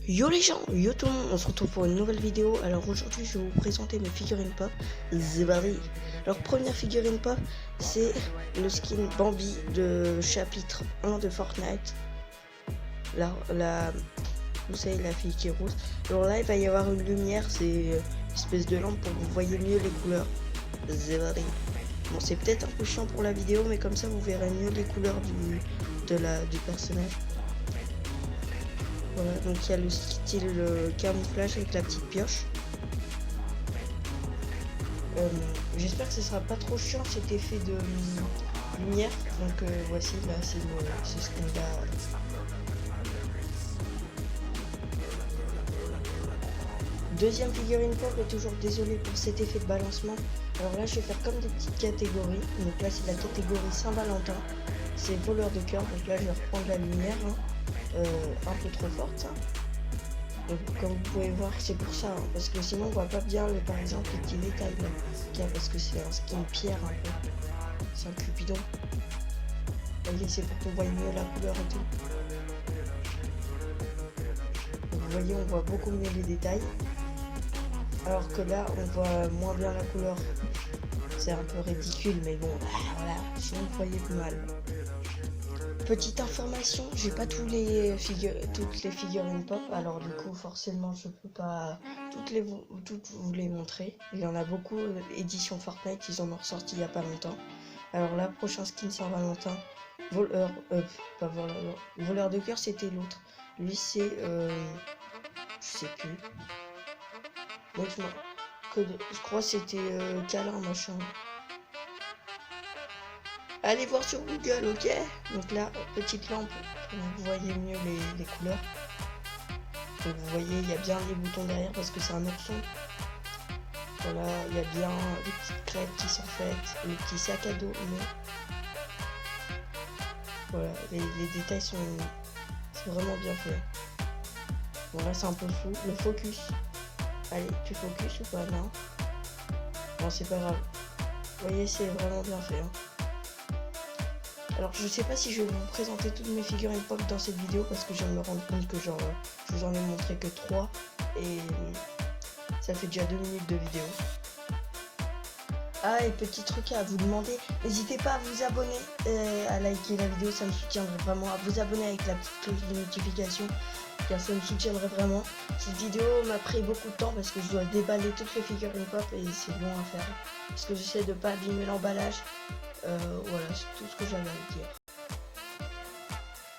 Yo les gens, yo tout le monde, on se retrouve pour une nouvelle vidéo. Alors aujourd'hui je vais vous présenter mes figurines pop. C'est parti. Alors première figurine pop, c'est le skin Bambi de chapitre 1 de Fortnite. Vous savez, la fille qui est rose. Alors là il va y avoir une lumière, c'est une espèce de lampe pour que vous voyez mieux les couleurs. C'est parti. Bon, c'est peut-être un peu chiant pour la vidéo, mais comme ça vous verrez mieux les couleurs du personnage. Voilà, donc il y a le style camouflage avec la petite pioche. J'espère que ce sera pas trop chiant cet effet de lumière. Donc voici, là c'est ce skin là. Deuxième figurine pop, et toujours désolé pour cet effet de balancement. Alors là je vais faire comme des petites catégories. Donc là c'est la catégorie Saint-Valentin. C'est voleur de cœur, donc là je vais reprendre la lumière. Un peu trop forte ça. Donc, comme vous pouvez voir, c'est pour ça, hein, parce que sinon on voit pas bien par exemple les petits détails là, parce que c'est un skin pierre un peu. C'est un cupidon. Voyez, c'est pour qu'on voit mieux la couleur et tout. Donc, vous voyez, on voit beaucoup mieux les détails. Alors que là on voit moins bien la couleur. C'est un peu ridicule, mais bon, voilà, sinon vous voyez plus mal. Petite information, j'ai pas toutes les figurines pop, alors du coup forcément je peux pas toutes vous les montrer. Il y en a beaucoup, édition Fortnite, ils en ont ressorti il y a pas longtemps. Alors là, prochain skin Saint-Valentin, voleur de cœur, c'était l'autre. Lui c'est je sais plus. Moi je crois que c'était câlin machin. Allez voir sur Google, ok? Donc là, petite lampe, vous voyez mieux les couleurs. Donc vous voyez, il y a bien les boutons derrière parce que c'est un ourson. Voilà, il y a bien les petites crêpes qui sont faites, les petits sacs à dos. Voilà, les détails sont vraiment bien fait. Bon là c'est un peu fou. Le focus. Allez, tu focus ou pas? Non. Non, c'est pas grave. Vous voyez, c'est vraiment bien fait. Hein. Alors je sais pas si je vais vous présenter toutes mes figurines pop dans cette vidéo parce que je viens de me rendre compte que genre je vous en ai montré que 3 et ça fait déjà 2 minutes de vidéo. Ah, et petit truc à vous demander, n'hésitez pas à vous abonner, à liker la vidéo, ça me soutiendrait vraiment, à vous abonner avec la petite cloche de notification car ça me soutiendrait vraiment. Cette vidéo m'a pris beaucoup de temps parce que je dois déballer toutes les figurines pop et c'est long à faire parce que j'essaie de pas abîmer l'emballage. Voilà, c'est tout ce que j'avais à vous dire.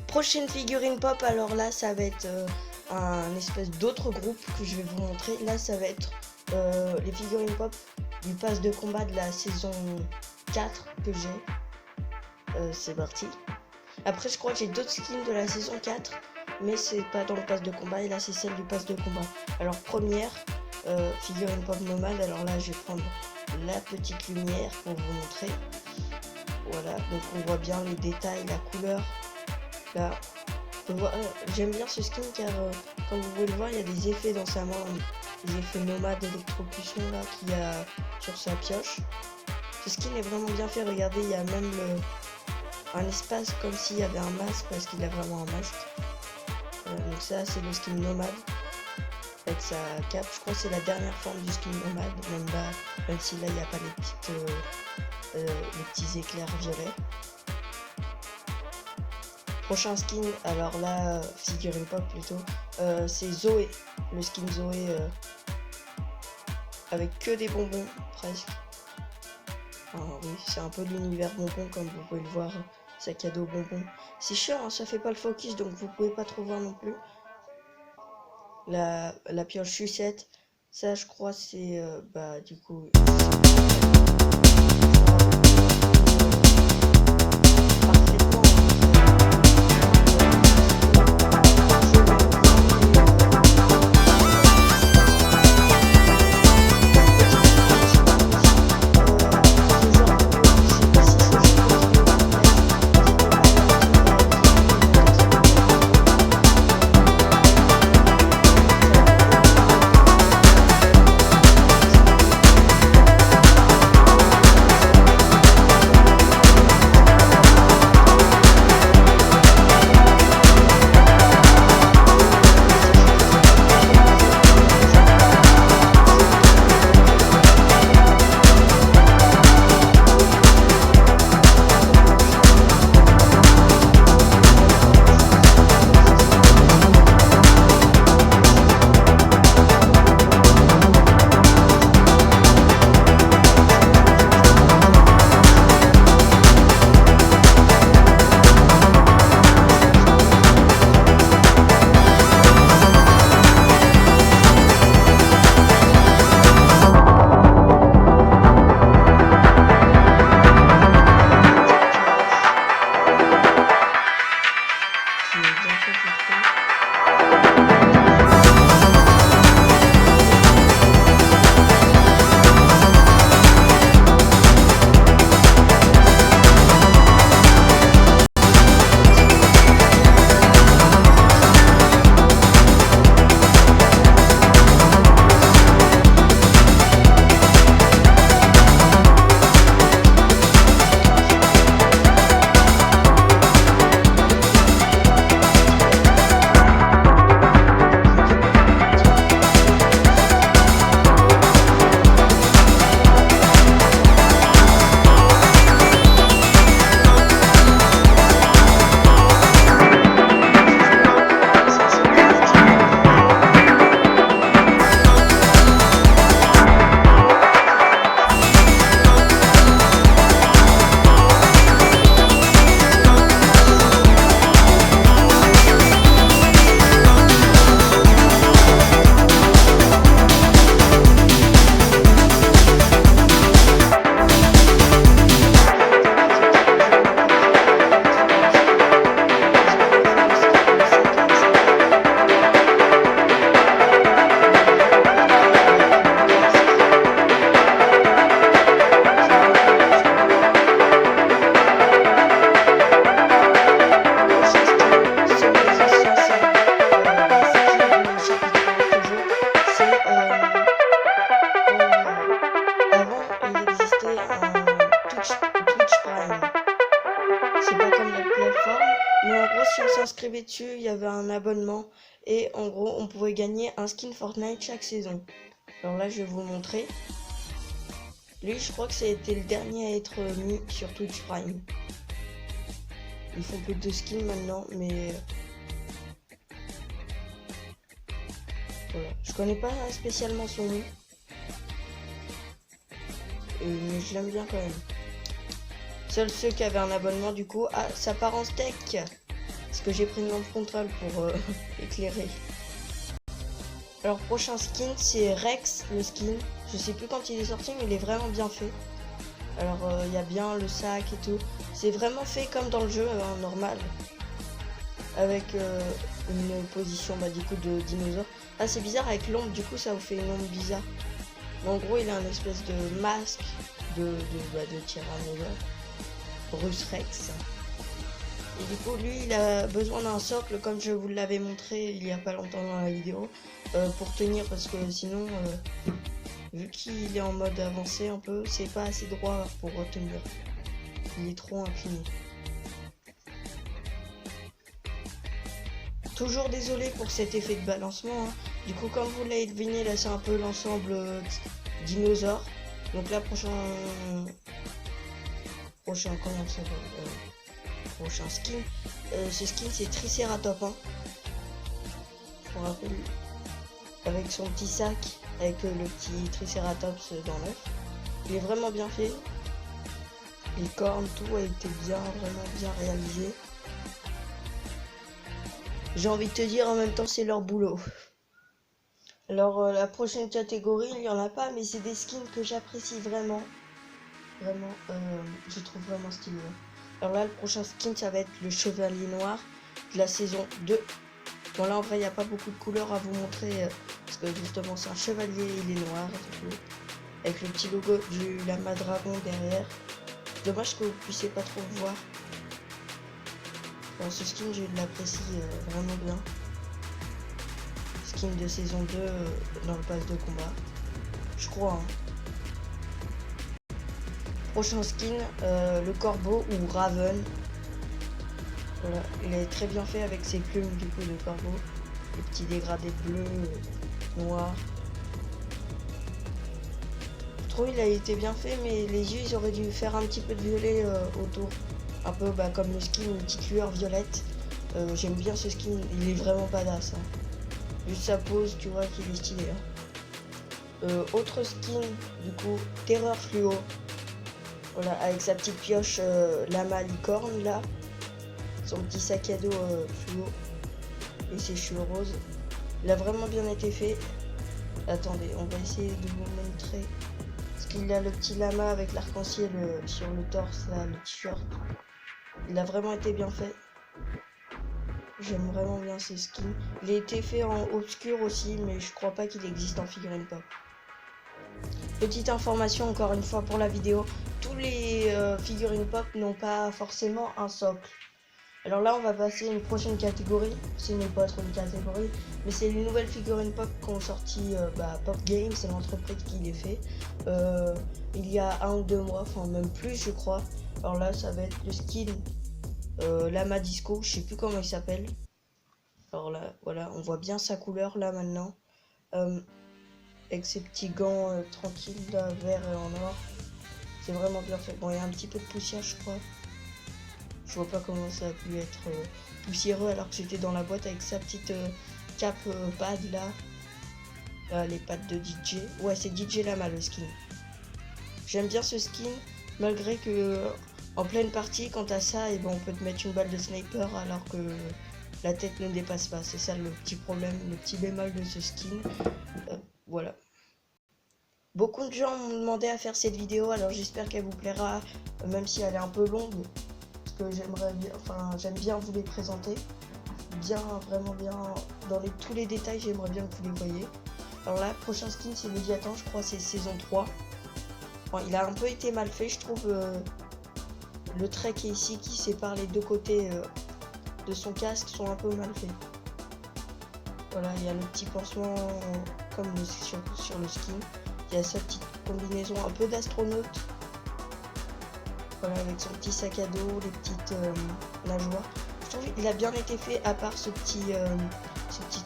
Prochaine figurine pop, alors là ça va être un espèce d'autre groupe que je vais vous montrer. Là ça va être les figurines pop du pass de combat de la saison 4 que j'ai. C'est parti. Après je crois que j'ai d'autres skins de la saison 4, mais c'est pas dans le pass de combat, et là c'est celle du pass de combat. Alors première figurine pop nomade, alors là je vais prendre la petite lumière pour vous montrer. Voilà, donc on voit bien les détails, la couleur. Là, j'aime bien ce skin car comme vous pouvez le voir, il y a des effets dans sa main, des effets nomades électrocution là qu'il y a sur sa pioche. Ce skin est vraiment bien fait, regardez, il y a même un espace comme s'il y avait un masque parce qu'il a vraiment un masque. Donc ça c'est le skin nomade avec sa cape, je crois que c'est la dernière forme du skin nomade, même si là il n'y a pas les petits éclairs violets. Prochain skin, alors là, figurine pop plutôt, c'est Zoé, le skin Zoé avec que des bonbons presque. Alors, oui, c'est un peu l'univers bonbon comme vous pouvez le voir, sac à dos bonbon. C'est chiant, hein, ça fait pas le focus donc vous pouvez pas trop voir non plus. La pioche sucette, ça je crois c'est du coup. en gros, on pouvait gagner un skin Fortnite chaque saison. Alors là, je vais vous le montrer. Lui, je crois que ça a été le dernier à être mis sur Twitch Prime. Ils font plus de skins maintenant, mais voilà. Je connais pas spécialement son nom, mais je l'aime bien quand même. Seuls ceux qui avaient un abonnement, du coup, ça part en steak. Parce que j'ai pris le nom contrôle pour éclairer. Alors, prochain skin, c'est Rex, le skin. Je sais plus quand il est sorti, mais il est vraiment bien fait. Alors, il y a bien le sac et tout. C'est vraiment fait comme dans le jeu normal. Avec une position du coup de dinosaure. Ah, c'est bizarre avec l'ombre, du coup ça vous fait une ombre bizarre. Mais en gros, il a une espèce de masque de tyrannosaure. Russe Rex. Et du coup, lui, il a besoin d'un socle, comme je vous l'avais montré il y a pas longtemps dans la vidéo, pour tenir, parce que sinon, vu qu'il est en mode avancé un peu, c'est pas assez droit pour retenir. Il est trop incliné. Toujours désolé pour cet effet de balancement. Hein. Du coup, comme vous l'avez deviné, là c'est un peu l'ensemble dinosaure. Donc là, prochain comment ça s'appelle prochain skin. Ce skin c'est Triceratops. Hein. Je me rappelle, avec son petit sac, avec le petit Triceratops dans l'œuf. Il est vraiment bien fait. Les cornes, tout a été vraiment bien réalisé. J'ai envie de te dire, en même temps, c'est leur boulot. Alors, la prochaine catégorie, il n'y en a pas, mais c'est des skins que j'apprécie vraiment. Vraiment, je trouve vraiment stylé. Alors là, le prochain skin, ça va être le Chevalier Noir de la saison 2. Bon, là, en vrai, il n'y a pas beaucoup de couleurs à vous montrer, parce que justement, c'est un chevalier, il est noir, avec le petit logo du Lama Dragon derrière. Dommage que vous puissiez pas trop le voir. Bon, ce skin, je l'apprécie vraiment bien. Skin de saison 2 dans le pass de combat. Je crois. Hein. Prochain skin, le corbeau ou Raven. Voilà, il est très bien fait avec ses plumes du coup de corbeau. Les petits dégradés bleus, noirs. Je trouve il a été bien fait, mais les yeux ils auraient dû faire un petit peu de violet autour. Un peu comme le skin, une petite lueur violette. J'aime bien ce skin, il est vraiment badass. Hein. Juste sa pose, tu vois qu'il est stylé. Hein. Autre skin, du coup, Terreur Fluo. Voilà, avec sa petite pioche lama licorne là. Son petit sac à dos fluo. Et ses cheveux roses. Il a vraiment bien été fait. Attendez, on va essayer de vous montrer. Parce qu'il a le petit lama avec l'arc-en-ciel sur le torse, là, le t-shirt. Il a vraiment été bien fait. J'aime vraiment bien ces skins. Il a été fait en obscur aussi, mais je crois pas qu'il existe en figurine pop. Petite information encore une fois pour la vidéo. Tous les figurines pop n'ont pas forcément un socle. Alors là on va passer à une prochaine catégorie. Ce n'est pas trop une catégorie, mais c'est les nouvelles figurines pop qu'ont sorti Pop Games, c'est l'entreprise qui les fait. Il y a 1 ou 2 mois, enfin même plus je crois. Alors là ça va être le skin Lama Disco, je sais plus comment il s'appelle. Alors là voilà, on voit bien sa couleur là maintenant. Avec ses petits gants tranquilles là, vert et en noir. C'est vraiment bien fait. Bon, il y a un petit peu de poussière je crois. Je vois pas comment ça a pu être poussiéreux alors que c'était dans la boîte avec sa petite cape pad là. Les pattes de DJ. Ouais, c'est DJ Lama le skin. J'aime bien ce skin malgré que en pleine partie quand t'as ça, et on peut te mettre une balle de sniper alors que la tête ne dépasse pas. C'est ça le petit problème, le petit bémol de ce skin. Voilà. Beaucoup de gens m'ont demandé à faire cette vidéo, alors j'espère qu'elle vous plaira, même si elle est un peu longue. Parce que j'aime bien vous les présenter. Vraiment bien, dans tous les détails, j'aimerais bien que vous les voyez. Alors là, prochain skin, c'est Léviathan, je crois c'est saison 3. Bon, il a un peu été mal fait, je trouve. Le trait qui est ici, qui sépare les deux côtés de son casque, sont un peu mal faits. Voilà, il y a le petit pansement comme sur le skin. Il y a sa petite combinaison un peu d'astronaute. Voilà, avec son petit sac à dos, les petites nageoires. Je trouve qu'il a bien été fait, à part ce petit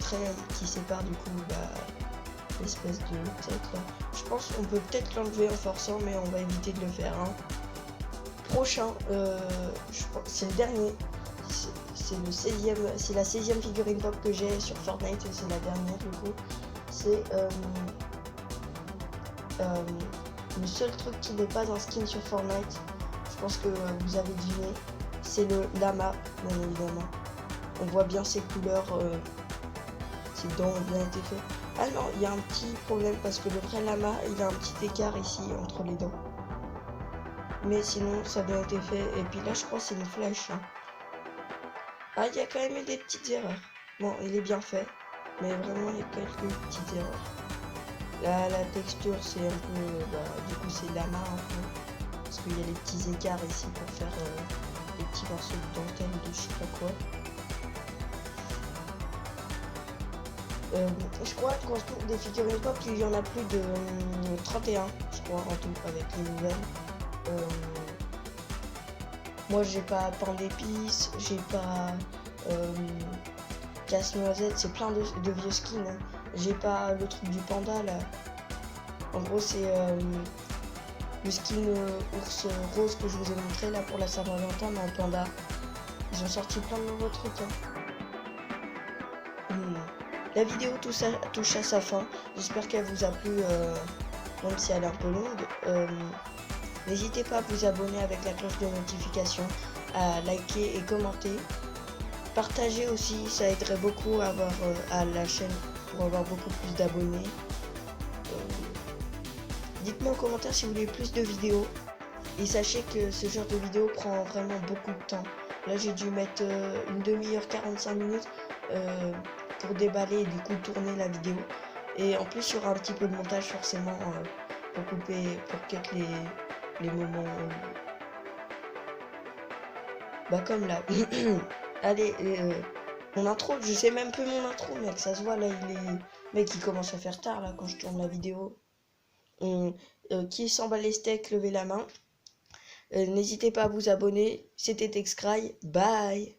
trait qui sépare du coup l'espèce de tête là. Je pense qu'on peut peut-être l'enlever en forçant, mais on va éviter de le faire. Hein. Prochain, je pense c'est le dernier. C'est le 16e, c'est la 16e figurine pop que j'ai sur Fortnite et c'est la dernière du coup. C'est le seul truc qui n'est pas un skin sur Fortnite. Je pense que vous avez deviné. C'est le lama, bien évidemment. On voit bien ses couleurs, ses dents ont bien été faites. Ah non, il y a un petit problème parce que le vrai lama, il a un petit écart ici entre les dents. Mais sinon, ça a bien été fait. Et puis là, je crois que c'est une flèche. Hein. Ah, il y a quand même eu des petites erreurs. Bon, il est bien fait. Mais vraiment, il y a quelques petites erreurs. Là, la texture, c'est un peu... du coup, c'est lama un peu. Parce qu'il y a les petits écarts ici pour faire des petits morceaux de dentelle ou de je sais pas quoi. Je crois qu'en tout des figurines pop, il y en a plus de 31, je crois, en tout, avec les nouvelles. Moi, j'ai pas pain d'épices, j'ai pas casse-noisette, c'est plein de vieux skins. Hein. J'ai pas le truc du panda, là. En gros, c'est le skin ours rose que je vous ai montré, là, pour la Saint-Valentin, mais en panda. Ils ont sorti plein de nouveaux trucs, hein. La vidéo touche à sa fin. J'espère qu'elle vous a plu, même si elle est un peu longue. N'hésitez pas à vous abonner avec la cloche de notification, à liker et commenter. Partagez aussi, ça aiderait beaucoup à la chaîne pour avoir beaucoup plus d'abonnés. Dites-moi en commentaire si vous voulez plus de vidéos. Et sachez que ce genre de vidéo prend vraiment beaucoup de temps. Là, j'ai dû mettre une demi-heure, 45 minutes pour déballer et du coup tourner la vidéo. Et en plus, il y aura un petit peu de montage forcément pour couper, pour peut-être les moments... comme là. Allez, mon intro, je sais même plus mon intro, mec, ça se voit là, mec, il commence à faire tard là quand je tourne la vidéo. Qui s'emballe les steaks, levez la main. N'hésitez pas à vous abonner. C'était Texcry. Bye.